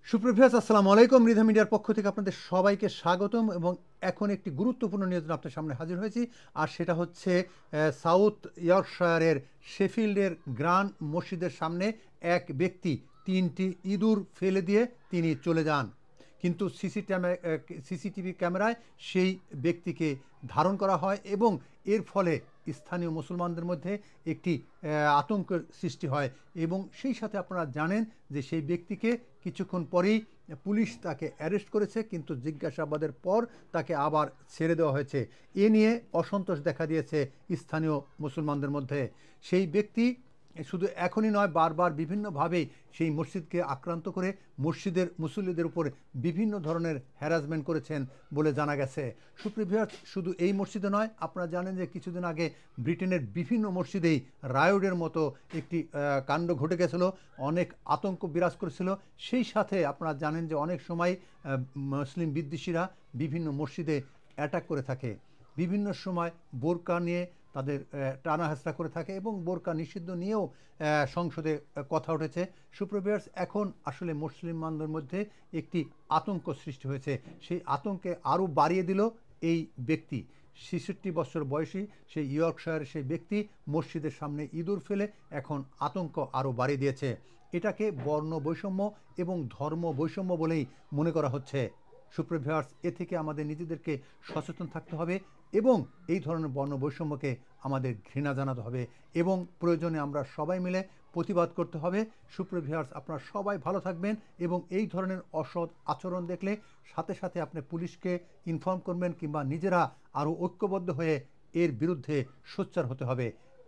সুপ্রভিয়াস আসসালামু আলাইকুম। মৃধা মিডিয়ার পক্ষ থেকে আপনাদের সবাইকে স্বাগতম এবং এখন একটি গুরুত্বপূর্ণ নিউজ আপনার সামনে হাজির হয়েছি। আর সেটা হচ্ছে সাউথ ইয়র্কশায়ারের শেফিল্ডের গ্রান্ড মসজিদের সামনে এক ব্যক্তি 3টি ইঁদুর ফেলে দিয়ে তিনি চলে যান, কিন্তু সিসিটিভি ক্যামেরায় সেই ব্যক্তিকে ধারণ করা হয় এবং এর ফলে স্থানীয় মুসলমানদের মধ্যে একটি আতঙ্কের সৃষ্টি হয়। এবং সেই সাথে আপনারা জানেন যে সেই ব্যক্তিকে কিছুক্ষণ পরেই পুলিশ তাকে অ্যারেস্ট করেছে, কিন্তু জিজ্ঞাসাবাদের পর তাকে আবার ছেড়ে দেওয়া হয়েছে। এ নিয়ে অসন্তোষ দেখা দিয়েছে স্থানীয় মুসলমানদের মধ্যে। সেই ব্যক্তি শুধু এখনই নয়, বারবার বিভিন্নভাবে সেই মসজিদকে আক্রান্ত করে মসজিদের মুসল্লিদের উপর বিভিন্ন ধরনের হ্যারাসমেন্ট করেছেন বলে জানা গেছে। সুপ্রিভিয়ার্স, শুধু এই মসজিদে নয়, আপনারা জানেন যে কিছুদিন আগে ব্রিটেনের বিভিন্ন মসজিদেই রায়োটের মতো একটি কাণ্ড ঘটে গেছিল, অনেক আতঙ্ক বিরাজ করেছিল। সেই সাথে আপনারা জানেন যে অনেক সময় মুসলিম বিদ্বেষীরা বিভিন্ন মসজিদে অ্যাটাক করে থাকে, বিভিন্ন সময় বোরকা নিয়ে তাদের টানা হেঁচড়া করে থাকে এবং বোরকা নিষিদ্ধ নিয়েও সংসদে কথা উঠেছে। সুপ্রভিয়ার্স, এখন আসলে মুসলিমদের মধ্যে একটি আতঙ্ক সৃষ্টি হয়েছে। সেই আতঙ্কে আরও বাড়িয়ে দিল এই ব্যক্তি। ৬৬ বছর বয়সী সেই ইয়র্কশায়ারের সেই ব্যক্তি মসজিদের সামনে ইঁদুর ফেলে এখন আতঙ্ক আরও বাড়িয়ে দিয়েছে। এটাকে বর্ণ বৈষম্য এবং ধর্ম বৈষম্য বলেই মনে করা হচ্ছে। সুপ্রভিয়ার্স, এ থেকে আমাদের নিজেদেরকে সচেতন থাকতে হবে এবং এই ধরনের বর্ণ বৈষম্যকে আমাদের ঘৃণা জানাতে হবে এবং প্রয়োজনে আমরা সবাই মিলে প্রতিবাদ করতে হবে। সুপ্রভিয়ার্স, আপনারা সবাই ভালো থাকবেন এবং এই ধরনের অসৎ আচরণ দেখলে সাথে সাথে আপনি পুলিশকে ইনফর্ম করবেন কিংবা নিজেরা আরও ঐক্যবদ্ধ হয়ে এর বিরুদ্ধে সোচ্চার হতে হবে।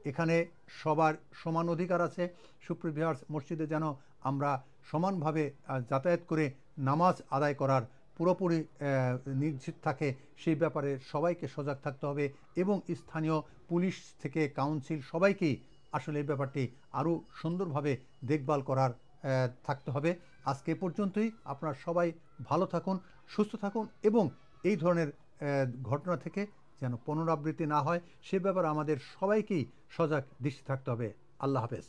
এখানে সবার সমান অধিকার আছে। সুপ্রভিয়ার্স, মসজিদে যেন আমরা সমানভাবে যাতায়াত করে নামাজ আদায় করার পুরোপুরি নিশ্চিত থাকে, সেই ব্যাপারে সবাইকে সজাগ থাকতে হবে এবং স্থানীয় পুলিশ থেকে কাউন্সিল সবাইকেই আসলে এই ব্যাপারটি আরও সুন্দরভাবে দেখভাল করার থাকতে হবে। আজকে এ পর্যন্তই। আপনারা সবাই ভালো থাকুন, সুস্থ থাকুন এবং এই ধরনের ঘটনা থেকে যেন পুনরাবৃত্তি না হয় সে ব্যাপারে আমাদের সবাইকেই সজাগ দৃষ্টি থাকতে হবে। আল্লাহ হাফেজ।